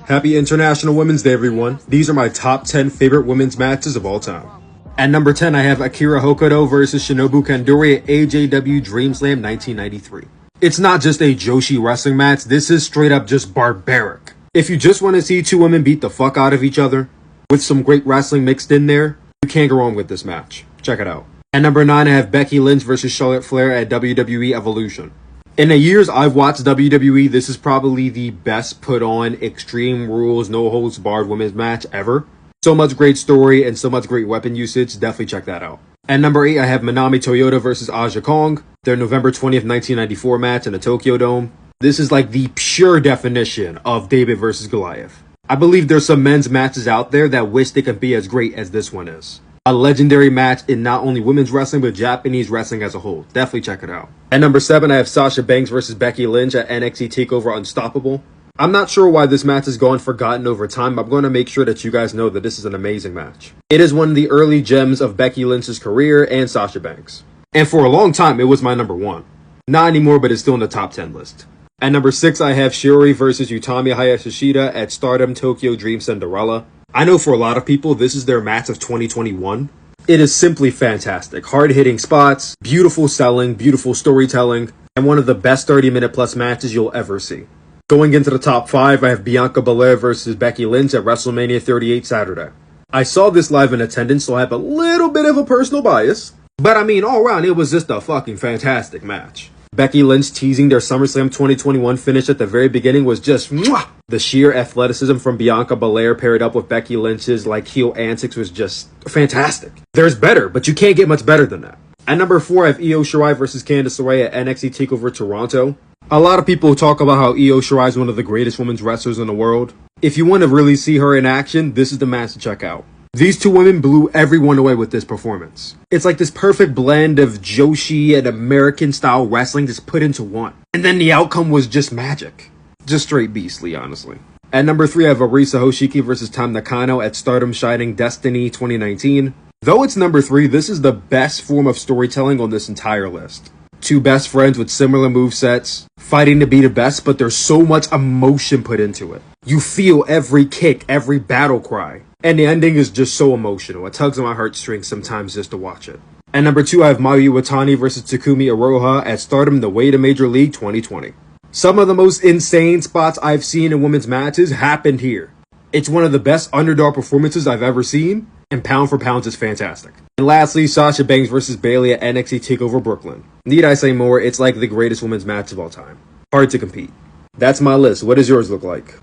Happy International Women's Day, everyone. These are my top 10 favorite women's matches of all time. At number 10, I have Akira Hokuto versus Shinobu Kandori at AJW Dream Slam 1993. It's not just a Joshi wrestling match, this is straight up just barbaric. If you just want to see two women beat the fuck out of each other, with some great wrestling mixed in there, you can't go wrong with this match. Check it out. At number 9, I have Becky Lynch versus Charlotte Flair at WWE Evolution. In the years I've watched WWE, this is probably the best put on Extreme Rules, no holds barred women's match ever. So much great story and so much great weapon usage, definitely check that out. At number 8, I have Manami Toyota versus Aja Kong, their November 20th, 1994 match in the Tokyo Dome. This is like the pure definition of David versus Goliath. I believe there's some men's matches out there that wish they could be as great as this one is. A legendary match in not only women's wrestling, but Japanese wrestling as a whole. Definitely check it out. At number 7, I have Sasha Banks versus Becky Lynch at NXT TakeOver Unstoppable. I'm not sure why this match has gone forgotten over time, but I'm going to make sure that you guys know that this is an amazing match. It is one of the early gems of Becky Lynch's career and Sasha Banks. And for a long time, it was my number 1. Not anymore, but it's still in the top 10 list. At number 6, I have Syuri versus Utami Hayashishita at STARDOM Tokyo Dream Cinderella. I know for a lot of people, this is their match of 2021. It is simply fantastic. Hard-hitting spots, beautiful selling, beautiful storytelling, and one of the best 30-minute plus matches you'll ever see. Going into the top 5, I have Bianca Belair versus Becky Lynch at WrestleMania 38 Saturday. I saw this live in attendance, so I have a little bit of a personal bias. But I mean, all around, it was just a fucking fantastic match. Becky Lynch teasing their SummerSlam 2021 finish at the very beginning was just mwah! The sheer athleticism from Bianca Belair paired up with Becky Lynch's heel antics was just fantastic. There's better, but you can't get much better than that. At number 4, I have Io Shirai versus Candice LeRae at NXT TakeOver Toronto. A lot of people talk about how Io Shirai is one of the greatest women's wrestlers in the world. If you want to really see her in action, this is the match to check out. These two women blew everyone away with this performance. It's like this perfect blend of Joshi and American-style wrestling just put into one. And then the outcome was just magic. Just straight beastly, honestly. At number 3, I have Arisa Hoshiki versus Tam Nakano at Stardom Shining Destiny 2019. Though it's number 3, this is the best form of storytelling on this entire list. Two best friends with similar movesets, fighting to be the best, but there's so much emotion put into it. You feel every kick, every battle cry. And the ending is just so emotional. It tugs on my heartstrings sometimes just to watch it. At number 2, I have Mayu Iwatani versus Takumi Iroha at Stardom The Way to Major League 2020. Some of the most insane spots I've seen in women's matches happened here. It's one of the best underdog performances I've ever seen, and pound for pound, it's fantastic. And lastly, Sasha Banks versus Bayley at NXT TakeOver Brooklyn. Need I say more? It's like the greatest women's match of all time. Hard to compete. That's my list. What does yours look like?